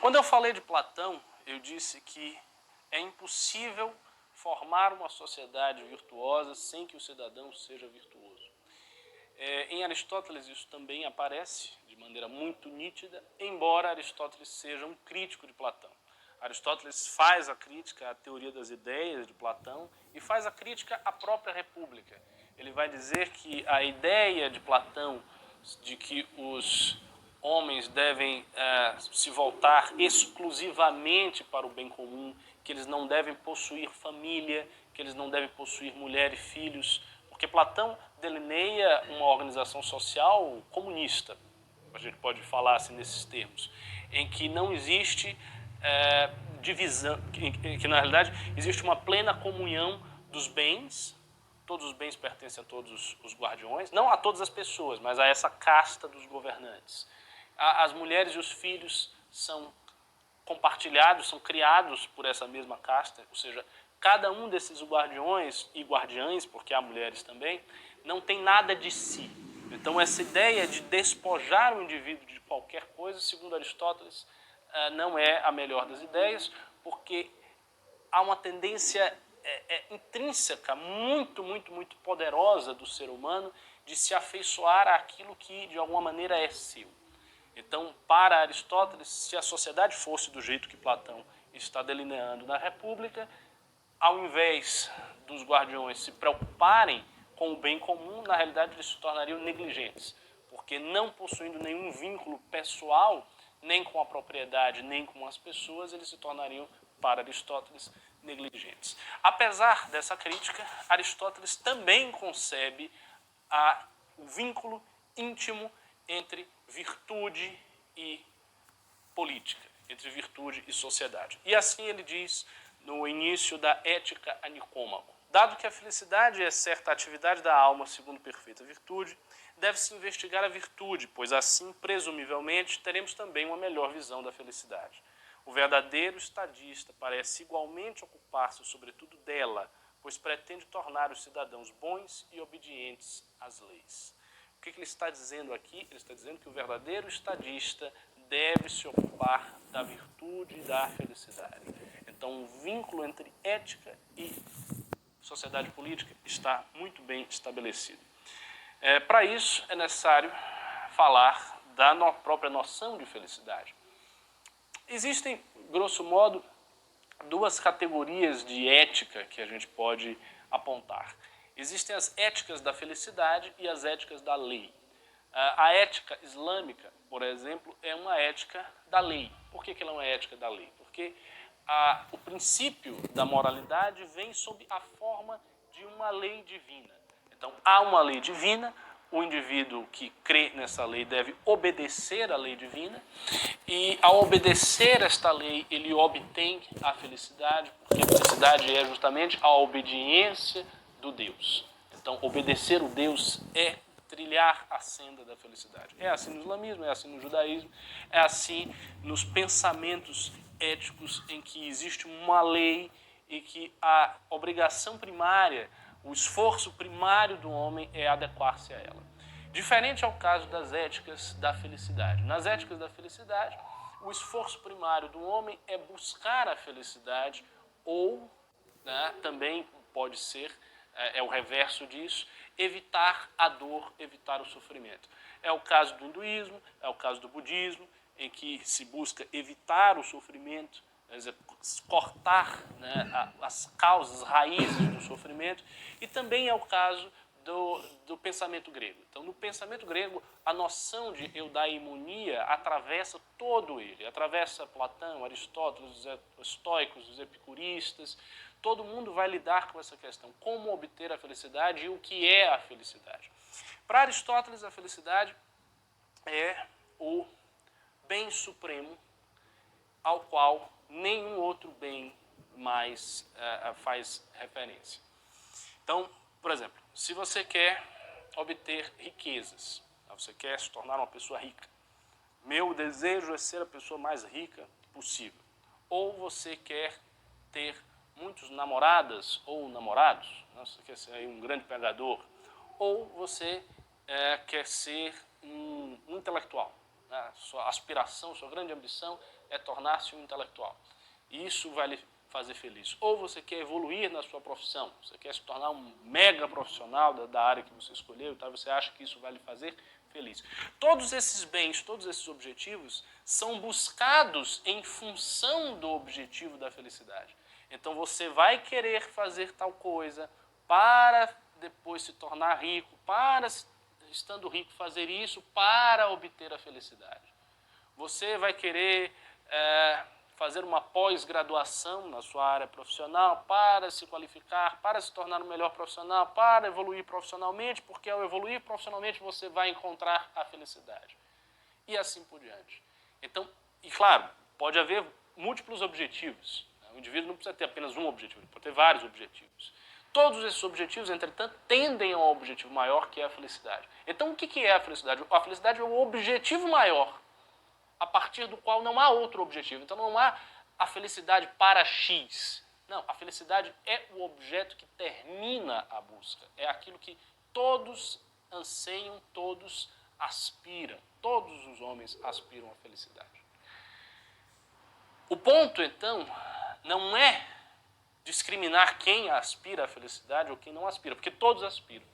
Quando eu falei de Platão, eu disse que é impossível formar uma sociedade virtuosa sem que o cidadão seja virtuoso. Em Aristóteles isso também aparece de maneira muito nítida, embora Aristóteles seja um crítico de Platão. Aristóteles faz a crítica à teoria das ideias de Platão e faz a crítica à própria República. Ele vai dizer que a ideia de Platão de que os homens devem se voltar exclusivamente para o bem comum, que eles não devem possuir família, que eles não devem possuir mulher e filhos, porque Platão delineia uma organização social comunista, a gente pode falar assim nesses termos, em que não existe divisão, que na realidade existe uma plena comunhão dos bens. Todos os bens pertencem a todos os guardiões, não a todas as pessoas, mas a essa casta dos governantes. As mulheres e os filhos são compartilhados, são criados por essa mesma casta, ou seja, cada um desses guardiões e guardiães, porque há mulheres também, não tem nada de si. Então essa ideia de despojar o indivíduo de qualquer coisa, segundo Aristóteles, não é a melhor das ideias, porque há uma tendência intrínseca, muito poderosa do ser humano de se afeiçoar àquilo que de alguma maneira é seu. Então, para Aristóteles, se a sociedade fosse do jeito que Platão está delineando na República, ao invés dos guardiões se preocuparem com o bem comum, na realidade eles se tornariam negligentes, porque não possuindo nenhum vínculo pessoal, nem com a propriedade, nem com as pessoas, eles se tornariam, para Aristóteles, negligentes. Apesar dessa crítica, Aristóteles também concebe o vínculo íntimo entre virtude e política, entre virtude e sociedade. E assim ele diz no início da Ética a Nicômaco: dado que a felicidade é certa atividade da alma segundo perfeita virtude, deve-se investigar a virtude, pois assim, presumivelmente, teremos também uma melhor visão da felicidade. O verdadeiro estadista parece igualmente ocupar-se sobretudo dela, pois pretende tornar os cidadãos bons e obedientes às leis. O que ele está dizendo aqui? Ele está dizendo que o verdadeiro estadista deve se ocupar da virtude e da felicidade. Então, o vínculo entre ética e sociedade política está muito bem estabelecido. Para isso, é necessário falar da própria noção de felicidade. Existem, grosso modo, duas categorias de ética que a gente pode apontar. Existem as éticas da felicidade e as éticas da lei. A ética islâmica, por exemplo, é uma ética da lei. Por que ela é uma ética da lei? Porque o princípio da moralidade vem sob a forma de uma lei divina. Então, há uma lei divina, o indivíduo que crê nessa lei deve obedecer à lei divina, e ao obedecer esta lei, ele obtém a felicidade, porque a felicidade é justamente a obediência do Deus. Então, obedecer o Deus é trilhar a senda da felicidade. É assim no islamismo, é assim no judaísmo, é assim nos pensamentos éticos em que existe uma lei e que a obrigação primária, o esforço primário do homem é adequar-se a ela. Diferente ao caso das éticas da felicidade. Nas éticas da felicidade, o esforço primário do homem é buscar a felicidade ou, também pode ser, é o reverso disso, evitar a dor, evitar o sofrimento. É o caso do hinduísmo, é o caso do budismo, em que se busca evitar o sofrimento, quer dizer, cortar as causas, as raízes do sofrimento, e também é o caso do pensamento grego. Então, no pensamento grego, a noção de eudaimonia atravessa todo ele, atravessa Platão, Aristóteles, os estoicos, os epicuristas. Todo mundo vai lidar com essa questão, como obter a felicidade e o que é a felicidade. Para Aristóteles, a felicidade é o bem supremo ao qual nenhum outro bem mais faz referência. Então, por exemplo, se você quer obter riquezas, você quer se tornar uma pessoa rica, meu desejo é ser a pessoa mais rica possível. Ou você quer ter muitos namoradas ou namorados, você quer ser um grande pegador, ou você quer ser um intelectual. Sua aspiração, sua grande ambição é tornar-se um intelectual. E isso vai lhe fazer feliz. Ou você quer evoluir na sua profissão, você quer se tornar um mega profissional da área que você escolheu, tá? Você acha que isso vai lhe fazer feliz. Todos esses bens, todos esses objetivos são buscados em função do objetivo da felicidade. Então você vai querer fazer tal coisa para depois se tornar rico, para, estando rico, fazer isso para obter a felicidade. Você vai querer fazer uma pós-graduação na sua área profissional para se qualificar, para se tornar um melhor profissional, para evoluir profissionalmente, porque ao evoluir profissionalmente você vai encontrar a felicidade. E assim por diante. Então, e claro, pode haver múltiplos objetivos. O indivíduo não precisa ter apenas um objetivo, ele pode ter vários objetivos. Todos esses objetivos, entretanto, tendem a um objetivo maior, que é a felicidade. Então, o que é a felicidade? A felicidade é o objetivo maior, a partir do qual não há outro objetivo. Então não há a felicidade para X. Não, a felicidade é o objeto que termina a busca. É aquilo que todos anseiam, todos aspiram. Todos os homens aspiram à felicidade. O ponto, então, não é discriminar quem aspira à felicidade ou quem não aspira, porque todos aspiram.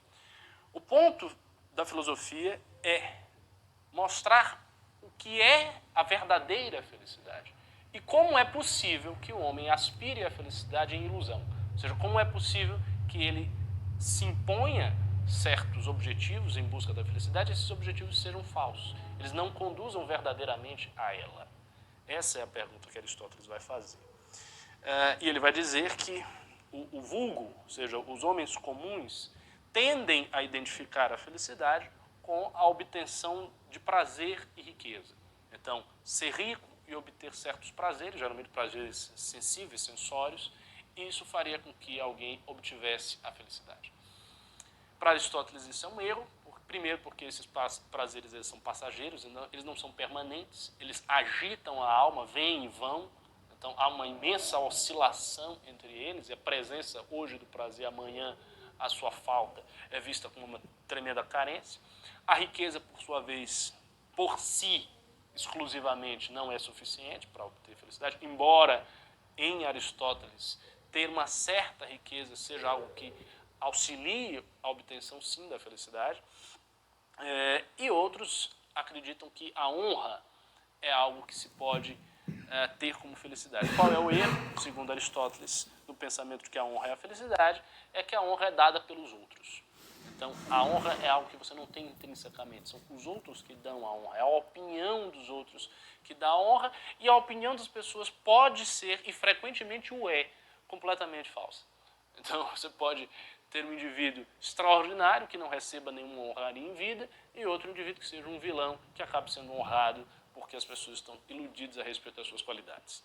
O ponto da filosofia é mostrar o que é a verdadeira felicidade e como é possível que o homem aspire à felicidade em ilusão. Ou seja, como é possível que ele se imponha certos objetivos em busca da felicidade e esses objetivos sejam falsos. Eles não conduzam verdadeiramente a ela. Essa é a pergunta que Aristóteles vai fazer. E ele vai dizer que o vulgo, ou seja, os homens comuns, tendem a identificar a felicidade com a obtenção de prazer e riqueza. Então, ser rico e obter certos prazeres, geralmente prazeres sensíveis, sensórios, isso faria com que alguém obtivesse a felicidade. Para Aristóteles isso é um erro, primeiro porque esses prazeres eles são passageiros, eles não são permanentes, eles agitam a alma, vêm e vão, então há uma imensa oscilação entre eles, e a presença hoje do prazer, amanhã a sua falta é vista como uma tremenda carência. A riqueza, por sua vez, por si, exclusivamente, não é suficiente para obter felicidade, embora em Aristóteles ter uma certa riqueza seja algo que auxilie a obtenção, sim, da felicidade. E outros acreditam que a honra é algo que se pode ter como felicidade. Qual é o erro, segundo Aristóteles, do pensamento de que a honra é a felicidade? É que a honra é dada pelos outros. Então, a honra é algo que você não tem intrinsecamente, são os outros que dão a honra, é a opinião dos outros que dá a honra, e a opinião das pessoas pode ser, e frequentemente o é, completamente falsa. Então, você pode ter um indivíduo extraordinário que não receba nenhuma honraria em vida, e outro indivíduo que seja um vilão que acabe sendo honrado porque as pessoas estão iludidas a respeito das suas qualidades.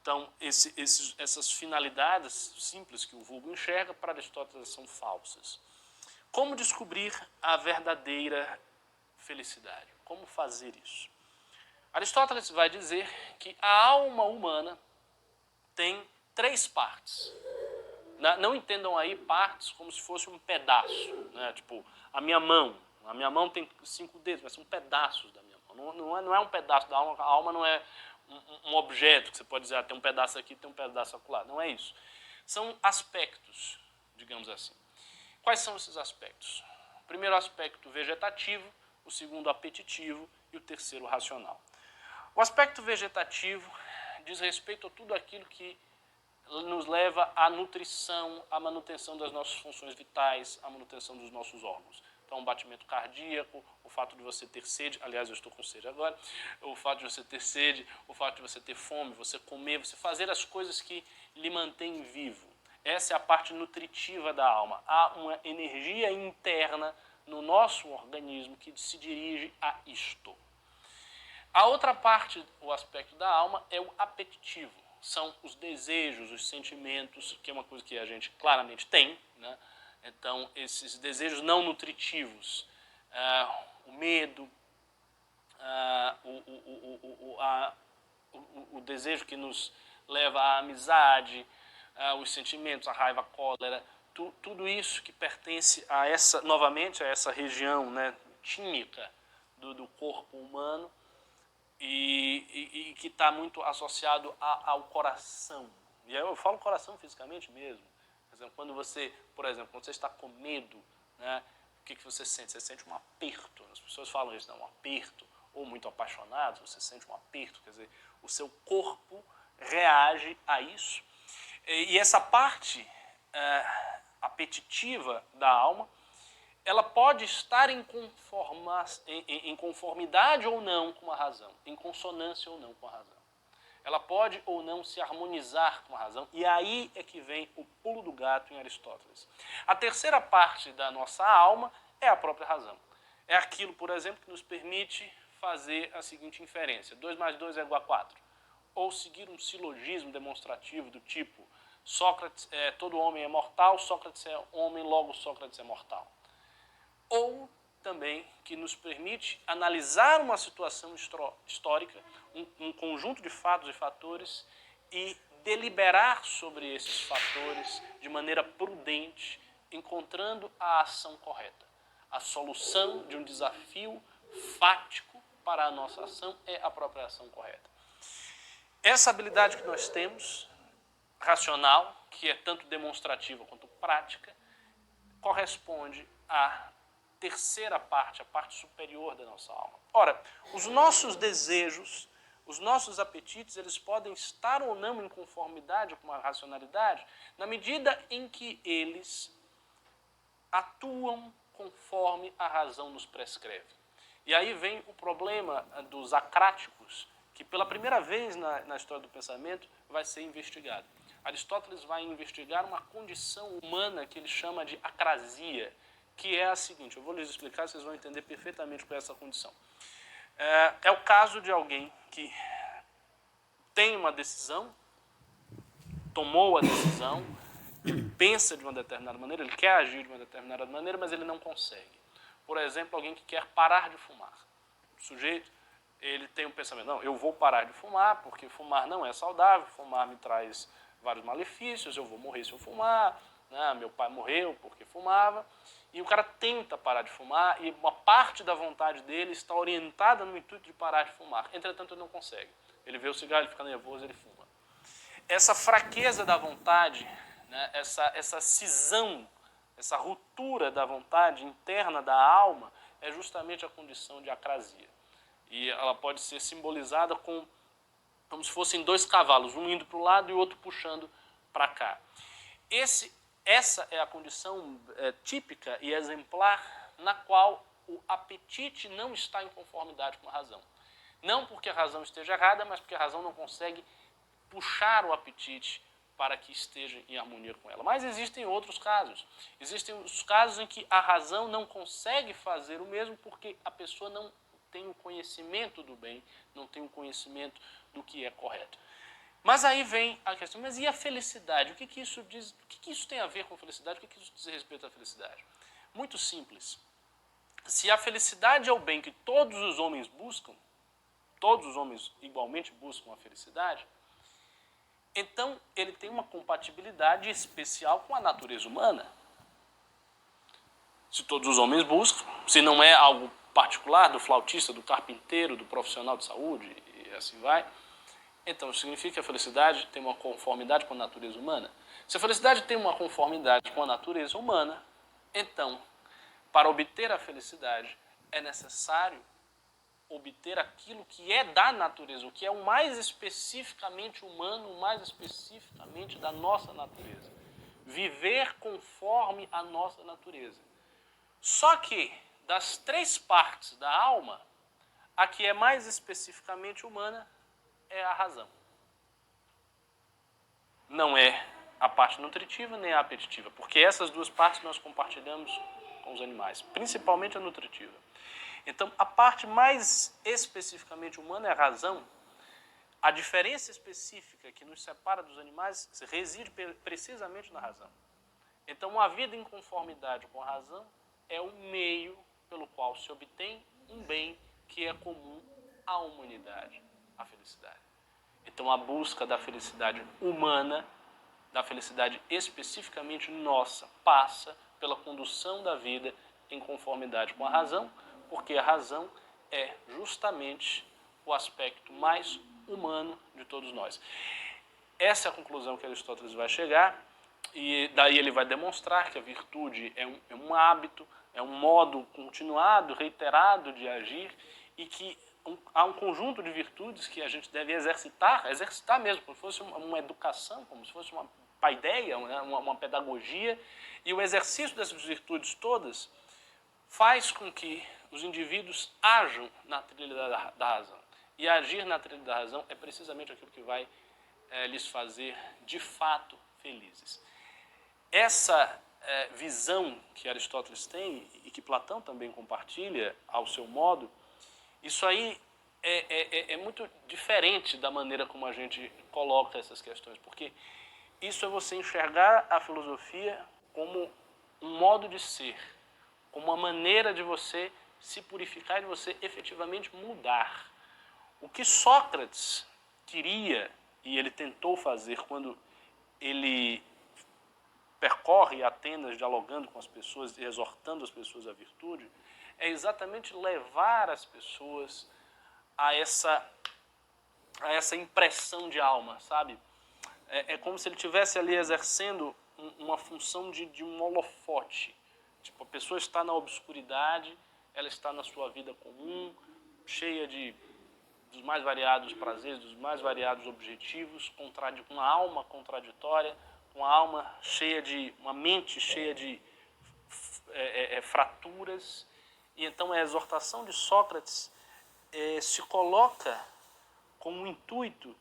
Então, essas finalidades simples que o vulgo enxerga, para Aristóteles são falsas. Como descobrir a verdadeira felicidade? Como fazer isso? Aristóteles vai dizer que a alma humana tem 3 partes. Não entendam aí partes como se fosse um pedaço, né? Tipo, a minha mão tem 5 dedos, mas são pedaços da minha mão. Não é um pedaço da alma, a alma não é um objeto que você pode dizer, tem um pedaço aqui, tem um pedaço acolá. Não é isso. São aspectos, digamos assim. Quais são esses aspectos? O primeiro aspecto vegetativo, o segundo apetitivo e o terceiro racional. O aspecto vegetativo diz respeito a tudo aquilo que nos leva à nutrição, à manutenção das nossas funções vitais, à manutenção dos nossos órgãos. Então, o batimento cardíaco, o fato de você ter sede, aliás, eu estou com sede agora, o fato de você ter sede, o fato de você ter fome, você comer, você fazer as coisas que lhe mantêm vivo. Essa é a parte nutritiva da alma. Há uma energia interna no nosso organismo que se dirige a isto. A outra parte, o aspecto da alma, é o apetitivo. São os desejos, os sentimentos, que é uma coisa que a gente claramente tem, né? Então, esses desejos não nutritivos, o medo, o desejo que nos leva à amizade, os sentimentos, a raiva, a cólera, tudo isso que pertence a novamente a essa região, né, química do corpo humano, e que está muito associado ao coração. E eu falo coração fisicamente mesmo. Por exemplo, quando você está com medo, né, o que você sente? Você sente um aperto. As pessoas falam isso, não, um aperto. Ou muito apaixonado, você sente um aperto. Quer dizer, o seu corpo reage a isso. E essa parte apetitiva da alma, ela pode estar em conformidade ou não com a razão, em consonância ou não com a razão. Ela pode ou não se harmonizar com a razão, e aí é que vem o pulo do gato em Aristóteles. A terceira parte da nossa alma é a própria razão. É aquilo, por exemplo, que nos permite fazer a seguinte inferência: 2 mais 2 é igual a 4. Ou seguir um silogismo demonstrativo do tipo: Sócrates, todo homem é mortal, Sócrates é homem, logo Sócrates é mortal. Ou também que nos permite analisar uma situação histórica, um conjunto de fatos e fatores, e deliberar sobre esses fatores de maneira prudente, encontrando a ação correta. A solução de um desafio fático para a nossa ação é a própria ação correta. Essa habilidade que nós temos, racional, que é tanto demonstrativa quanto prática, corresponde à terceira parte, a parte superior da nossa alma. Ora, os nossos desejos, os nossos apetites, eles podem estar ou não em conformidade com a racionalidade, na medida em que eles atuam conforme a razão nos prescreve. E aí vem o problema dos acráticos, que pela primeira vez na história do pensamento vai ser investigado. Aristóteles vai investigar uma condição humana que ele chama de acrasia, que é a seguinte: eu vou lhes explicar, vocês vão entender perfeitamente qual é essa condição. É o caso de alguém que tem uma decisão, tomou a decisão, ele pensa de uma determinada maneira, ele quer agir de uma determinada maneira, mas ele não consegue. Por exemplo, alguém que quer parar de fumar. O sujeito, ele tem um pensamento: não, eu vou parar de fumar, porque fumar não é saudável, fumar me traz vários malefícios, eu vou morrer se eu fumar, né? Meu pai morreu porque fumava. E o cara tenta parar de fumar, e uma parte da vontade dele está orientada no intuito de parar de fumar. Entretanto, ele não consegue. Ele vê o cigarro, ele fica nervoso, ele fuma. Essa fraqueza da vontade, né, essa cisão, essa ruptura da vontade interna da alma, é justamente a condição de acrasia. E ela pode ser simbolizada como se fossem dois cavalos, um indo para o lado e o outro puxando para cá. Essa é a condição típica e exemplar na qual o apetite não está em conformidade com a razão. Não porque a razão esteja errada, mas porque a razão não consegue puxar o apetite para que esteja em harmonia com ela. Mas existem outros casos. Existem os casos em que a razão não consegue fazer o mesmo porque a pessoa não tem o conhecimento do bem, não tem o conhecimento do que é correto. Mas aí vem a questão: mas e a felicidade? O que isso diz? O que isso tem a ver com felicidade? O que isso diz respeito à felicidade? Muito simples. Se a felicidade é o bem que todos os homens buscam, todos os homens igualmente buscam a felicidade, então ele tem uma compatibilidade especial com a natureza humana. Se todos os homens buscam, se não é algo particular do flautista, do carpinteiro, do profissional de saúde, e assim vai, então isso significa que a felicidade tem uma conformidade com a natureza humana. Se a felicidade tem uma conformidade com a natureza humana, então, para obter a felicidade, é necessário obter aquilo que é da natureza, o que é o mais especificamente humano, o mais especificamente da nossa natureza. Viver conforme a nossa natureza. Só que, das três partes da alma, a que é mais especificamente humana é a razão. Não é a parte nutritiva nem a apetitiva, porque essas duas partes nós compartilhamos com os animais, principalmente a nutritiva. Então, a parte mais especificamente humana é a razão. A diferença específica que nos separa dos animais reside precisamente na razão. Então, uma vida em conformidade com a razão é o meio pelo qual se obtém um bem que é comum à humanidade, a felicidade. Então, a busca da felicidade humana, da felicidade especificamente nossa, passa pela condução da vida em conformidade com a razão, porque a razão é justamente o aspecto mais humano de todos nós. Essa é a conclusão que Aristóteles vai chegar, e daí ele vai demonstrar que a virtude é um hábito, é um modo continuado, reiterado de agir, e que há um conjunto de virtudes que a gente deve exercitar mesmo, como se fosse uma educação, como se fosse uma paideia, uma pedagogia, e o exercício dessas virtudes todas faz com que os indivíduos ajam na trilha da razão. E agir na trilha da razão é precisamente aquilo que vai lhes fazer, de fato, felizes. Essa visão que Aristóteles tem e que Platão também compartilha ao seu modo, isso aí é muito diferente da maneira como a gente coloca essas questões, porque isso é você enxergar a filosofia como um modo de ser, como uma maneira de você se purificar e de você efetivamente mudar. O que Sócrates queria, e ele tentou fazer quando ele percorre Atenas dialogando com as pessoas e exortando as pessoas à virtude, é exatamente levar as pessoas a essa impressão de alma, sabe? É como se ele estivesse ali exercendo uma função de um holofote. Tipo, a pessoa está na obscuridade, ela está na sua vida comum, cheia dos mais variados prazeres, dos mais variados objetivos, com uma alma contraditória, uma mente cheia de fraturas. E então a exortação de Sócrates se coloca com o intuito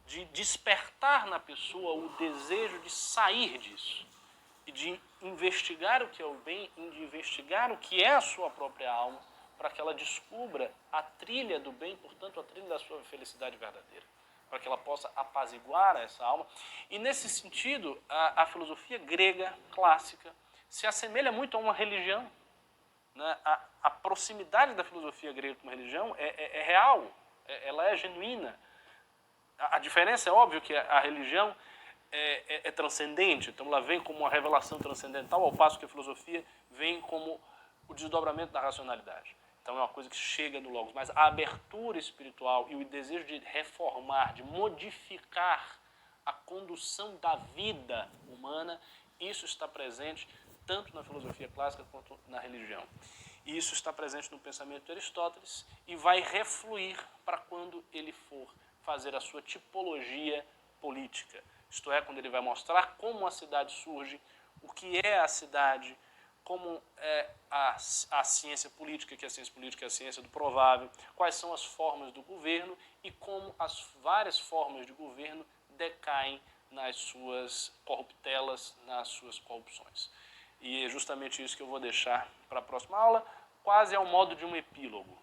de despertar na pessoa o desejo de sair disso e de investigar o que é o bem, de investigar o que é a sua própria alma, para que ela descubra a trilha do bem, portanto a trilha da sua felicidade verdadeira, para que ela possa apaziguar essa alma. E nesse sentido, a filosofia grega clássica se assemelha muito a uma religião, né? A proximidade da filosofia grega com a religião é real, ela é genuína. A diferença é óbvio que a religião é transcendente, então ela vem como uma revelação transcendental, ao passo que a filosofia vem como o desdobramento da racionalidade. Então é uma coisa que chega no logos, mas a abertura espiritual e o desejo de reformar, de modificar a condução da vida humana, isso está presente tanto na filosofia clássica quanto na religião. E isso está presente no pensamento de Aristóteles e vai refluir para quando ele for fazer a sua tipologia política. Isto é, quando ele vai mostrar como a cidade surge, o que é a cidade, como é a ciência política, que a ciência política é a ciência do provável, quais são as formas do governo e como as várias formas de governo decaem nas suas corruptelas, nas suas corrupções. E é justamente isso que eu vou deixar para a próxima aula, quase ao modo de um epílogo.